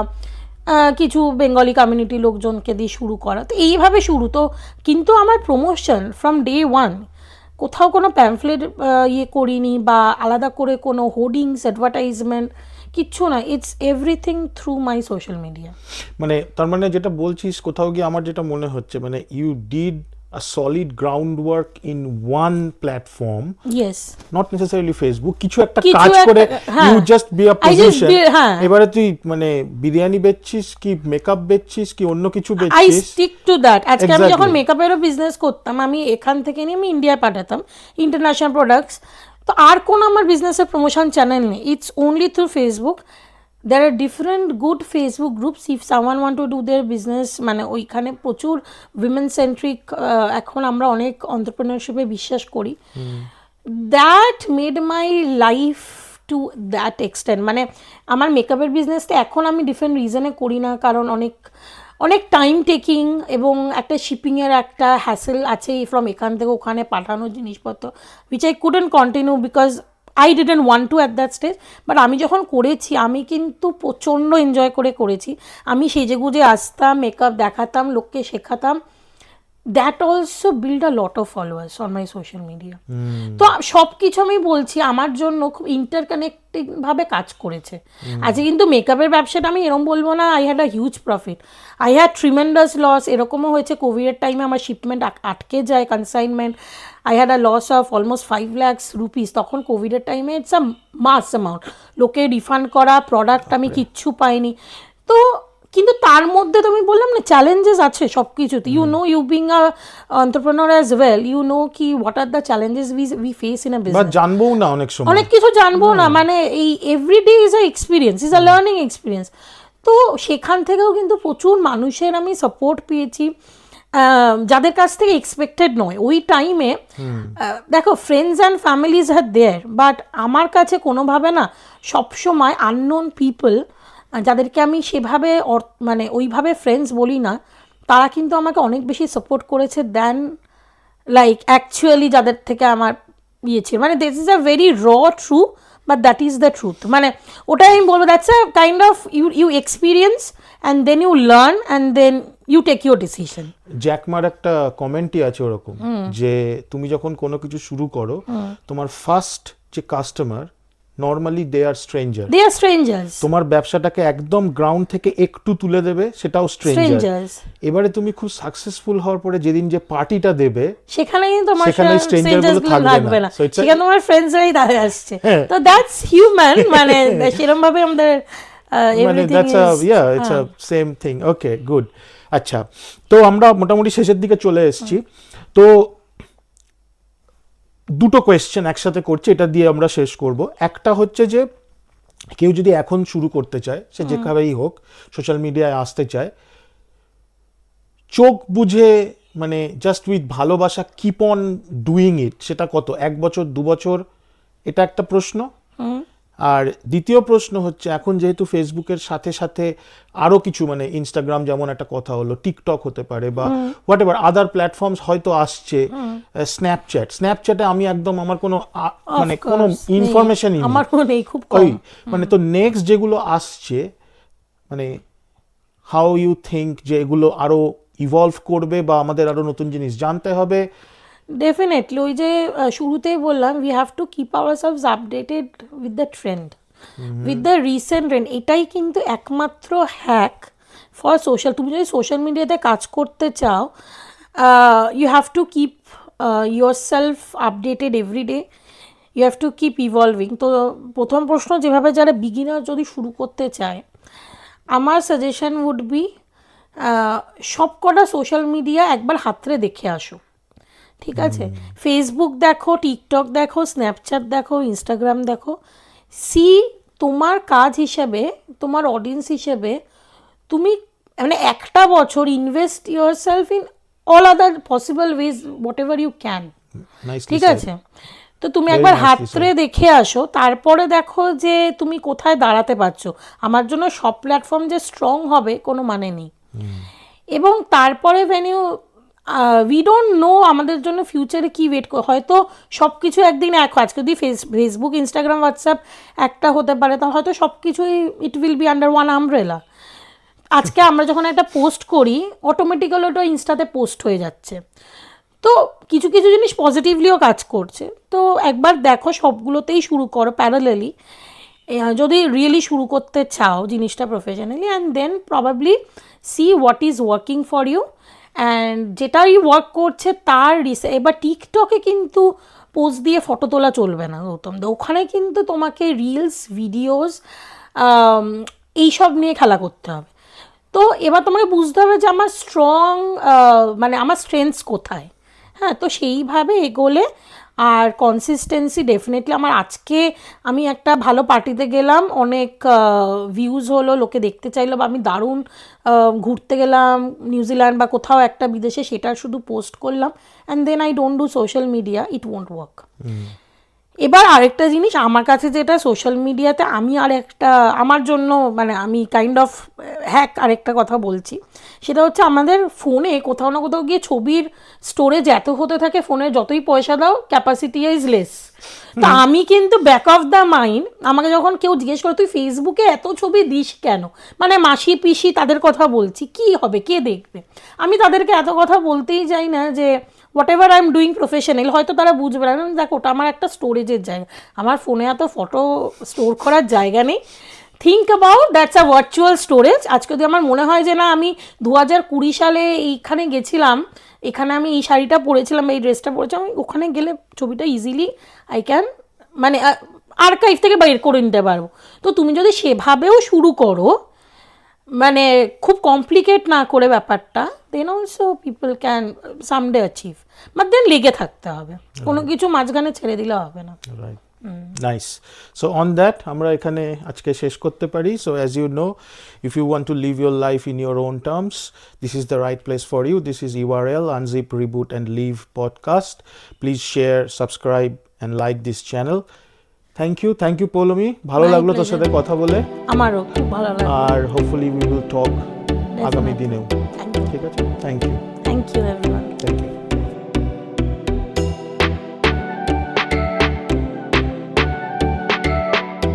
কিছু বেঙ্গলি কমিউনিটি লোকজনকে দিয়ে শুরু করা, তো এইভাবে শুরু। তো কিন্তু আমার প্রমোশন ফ্রম ডে ওয়ান, কোথাও কোনো প্যামফ্লেট ইয়ে করিনি বা আলাদা করে কোনো হোর্ডিংস অ্যাডভার্টাইজমেন্ট কিচ্ছু না, it's everything through my social media. মানে তার মানে যেটা বলছিস, কোথাও গিয়ে আমার যেটা মনে হচ্ছে, মানে you did a solid groundwork in one platform, yes, not necessarily Facebook, কিছু একটা কিছু কাজ একটা, করে হ্যাঁ। you just be a I just position, হ্যাঁ। এবারে তুই মানে বিরিয়ানি বেচছিস কি মেকআপ বেচছিস কি অন্য কিছু আই বেচছিস। Stick to that. আজকে আমি যখন Exactly. মেকআপেরও বিজনেস করতাম, আমি এখান থেকে নিয়ে আমি ইন্ডিয়ায় পাঠাতাম ইন্টারন্যাশনাল প্রোডাক্টস। তো আর কোনো আমার বিজনেসের প্রমোশন চ্যানেল নেই, it's only through Facebook. there are different good Facebook groups if someone want to do their business, মানে ওইখানে প্রচুর উইমেন সেন্ট্রিক, এখন আমরা অনেক এন্টারপ্রেনারশিপে বিশ্বাস করি। That made my life to that extent. মানে আমার মেকআপের বিজনেসটা এখন আমি ডিফারেন্ট রিজনে করি না, কারণ অনেক টাইম টেকিং এবং একটা শিপিংয়ের একটা হ্যাসেল আছে ফ্রম এখান থেকে ওখানে পাঠানো জিনিসপত্র, which I couldn't continue because I didn't want to at that stage. But আমি যখন করেছি আমি কিন্তু প্রচণ্ড এনজয় করে করেছি। আমি সেজেগুজে আসতাম, মেকআপ দেখাতাম, লোককে শেখাতাম। That also build a lot of followers on my social media. তো সব কিছু আমি বলছি আমার জন্য খুব ইন্টারকানেক্টেড ভাবে কাজ করেছে। আজকে কিন্তু মেকআপের ব্যবসাটা আমি এরকম বলবো না I had a huge profit, I had tremendous loss. এরকমও হয়েছে কোভিডের টাইমে আমার শিপমেন্ট আটকে যায়, consignment, I had a loss of almost 5 lakhs rupees। তখন কোভিডের টাইমে ইটস আ মাস অ্যামাউন্ট, লোকে রিফান্ড করা, প্রোডাক্ট আমি কিচ্ছু পাইনি। তো কিন্তু তার মধ্যে তো আমি বললাম না চ্যালেঞ্জেস আছে সব কিছুতে। You know, you being a entrepreneur as well, you know কি what are the challenges we face in a বা বিজনেস। জানবোও না অনেক সময়, অনেক কিছু জানবো না, মানে এই everyday is a experience, is a learning experience. তো সেখান থেকেও কিন্তু প্রচুর মানুষের আমি সাপোর্ট পেয়েছি, যাদের কাছ থেকে এক্সপেক্টেড নয় ওই টাইমে। দেখো, friends and families are there, but আমার কাছে কোনোভাবে না সবসময় আননোন পিপল, যাদেরকে আমি সেভাবে মানে ওইভাবে ফ্রেন্ডস বলি না, তারা কিন্তু আমাকে অনেক বেশি সাপোর্ট করেছে দেন লাইক অ্যাকচুয়ালি যাদের থেকে আমার ইয়ে ছিল। মানে this is a very raw true, but that is the truth. মানে ওটাই আমি বলবো, that's a kind of you experience and then you learn and then you take your decision. জ্যাকমার একটা কমেন্টই আছে ওরকম, যে তুমি যখন কোনো কিছু শুরু করো তোমার ফার্স্ট যে কাস্টমার নর্মালি দে আর স্ট্রেঞ্জার্স। তোমার ব্যবসাটাকে একদম গ্রাউন্ড থেকে একটু তুলে দেবে, সেটাও স্ট্রেঞ্জার। এবারে তুমি খুব সাকসেসফুল হওয়ার পরে যেদিন যে পার্টিটা দেবে সেখানে কিন্তু তোমার স্ট্রেঞ্জার গুলো থাকবে না, সেখানে তোমার ফ্রেন্ডসরাই দাঁড়িয়ে আসছে। তো দ্যাটস হিউম্যান, মানে সেরকম ভাবে আমাদের মানে that's a it's a same thing. Okay, good. আচ্ছা, তো আমরা মোটামুটি শেষের দিকে চলে এসেছি। তো দুটো কোয়েশ্চেন একসাথে করছি, এটা দিয়ে আমরা শেষ করব। একটা হচ্ছে যে কেউ যদি এখন শুরু করতে চায়, সে যেভাবেই হোক সোশ্যাল মিডিয়ায় আসতে চায়, চোখ বুঝে মানে জাস্ট উইথ ভালোবাসা কিপ অন ডুইং ইট, সেটা কত, 1 বছর 2 বছর, এটা একটা প্রশ্ন। আর দ্বিতীয় প্রশ্ন হচ্ছে, এখন যেহেতু ফেসবুকের সাথে সাথে আরো কিছু মানে ইনস্টাগ্রাম যেমন একটা কথা হলো, টিকটক হতে পারে বা হোয়াট এভার আদার প্ল্যাটফর্মস হয়তো আসছে, স্ন্যাপচ্যাটে আমি একদম আমার কোনো মানে কোনো ইনফরমেশনই নেই, আমার নেই, খুব ওই কম। মানে তো নেক্সট যেগুলো আসছে মানে হাউ ইউ থিঙ্ক যে এগুলো আরো ইভলভ করবে বা আমাদের আরো নতুন জিনিস জানতে হবে? ডেফিনেটলি, ওই যে শুরুতেই বললাম, we have to keep ourselves updated with the trend, with the recent trend. এটাই কিন্তু একমাত্র হ্যাক ফর সোশ্যাল। তুমি যদি সোশ্যাল মিডিয়াতে কাজ করতে চাও, you have to keep yourself updated every day, you have to keep evolving. তো প্রথম প্রশ্ন, যেভাবে যারা বিগিনার যদি শুরু করতে চায়, আমার সাজেশন উড বি সব কটা সোশ্যাল মিডিয়া একবার হাতড়ে দেখে আসো, ঠিক আছে? ফেসবুক দেখো, টিকটক দেখো, স্ন্যাপচ্যাট দেখো, ইনস্টাগ্রাম দেখো। সি তোমার কাজ হিসেবে, তোমার অডিয়েন্স হিসেবে তুমি মানে একটা বছর invest yourself in all other possible ways, whatever you can, ঠিক আছে? তো তুমি একবার হাতড়ে দেখে আসো, তারপরে দেখো যে তুমি কোথায় দাঁড়াতে পারছো। আমার জন্য সব প্ল্যাটফর্ম যে স্ট্রং হবে কোনো মানে নেই। এবং তারপরে ভেনিউ উই ডোন্ট নো আমাদের জন্য ফিউচারে কি ওয়েট করে, হয়তো সব কিছু একদিন আজকে যদি ফেসবুক, ইনস্টাগ্রাম, হোয়াটসঅ্যাপ একটা হতে পারে, তাহলে হয়তো সব কিছুই it will be under one umbrella. আজকে আমরা যখন একটা পোস্ট করি, অটোমেটিক্যালি ওটা ইনস্টাতে পোস্ট হয়ে যাচ্ছে। তো কিছু কিছু জিনিস পজিটিভলিও কাজ করছে। তো একবার দেখো, সবগুলোতেই শুরু করো প্যারালেলি, যদি রিয়েলি শুরু করতে চাও জিনিসটা professionally, and then probably see what is working for you, and যেটাই ওয়ার্ক করছে তার এবার টিকটকে কিন্তু পোস্ট দিয়ে ফটো তোলা চলবে না গৌতম দা, ওখানে কিন্তু তোমাকে রিলস, ভিডিওস এইসব নিয়ে খেলা করতে হবে। তো এবার তোমাকে বুঝতে হবে যে আমার স্ট্রং মানে আমার স্ট্রেংথস কোথায়। হ্যাঁ, তো সেইভাবে এগোলে, আর কনসিস্টেন্সি ডেফিনেটলি। আমার আজকে আমি একটা ভালো পার্টিতে গেলাম, অনেক ভিউজ হলো, লোকে দেখতে চাইলো, বা আমি দারুণ ঘুরতে গেলাম নিউজিল্যান্ড বা কোথাও একটা বিদেশে, সেটা শুধু পোস্ট করলাম, and then I don't do social media, it won't work. এবার আরেকটা জিনিস আমার কাছে যেটা সোশ্যাল মিডিয়াতে আমি আরেকটা আমার জন্য মানে আমি কাইন্ড অফ হ্যাক আরেকটা কথা বলছি, সেটা হচ্ছে আমাদের ফোনে কোথাও না কোথাও গিয়ে ছবির স্টোরেজ এত হতে থাকে, ফোনে যতই পয়সা দাও ক্যাপাসিটি ইজ লেস। তো আমি কিন্তু ব্যাক অফ দ্য মাইন্ড, আমাকে যখন কেউ জিজ্ঞেস করে তুই ফেসবুকে এত ছবি দিস কেন, মানে মাসি পিসি তাদের কথা বলছি, কি হবে, কে দেখবে, আমি তাদেরকে এত কথা বলতেই চাই না যে what ever I am doing professional, হয়তো তারা বুঝবে না। দেখো, ওটা আমার একটা স্টোরেজের জায়গা, আমার ফোনে এত ফটো স্টোর করার জায়গা নেই। Think about that's a virtual storage. আজকে যদি আমার মনে হয় যে না, আমি 2020 সালে এইখানে গেছিলাম, এখানে আমি এই শাড়িটা পরেছিলাম, এই ড্রেসটা পরেছিলাম, আমি ওখানে গেলে ছবিটা ইজিলি আই ক্যান মানে আর্কাইভ থেকে বাইর করে নিতে পারবো। তো তুমি যদি সেভাবেও শুরু করো, মানে খুব কমপ্লিকেট না করে ব্যাপারটা, then also people can someday achieve, but then লেগে থাকতে হবে, কোনো কিছু মাঝখানে ছেড়ে দিলে হবে না। Right, nice. So on that আমরা এখানে আজকে শেষ করতে পারি। So as you know, if you want to live your life in your own terms, this is the right place for you. This is URL Unzip, Reboot and Leave podcast. Please share, subscribe and like this channel. Thank you Poulami, ভালো লাগলো তোর সাথে কথা বলে। আমারও খুব ভালো লাগলো। আর হোপফুলি উই উইল টক আগামী দিনেও। ঠিক আছে, thank you everyone. Thank you.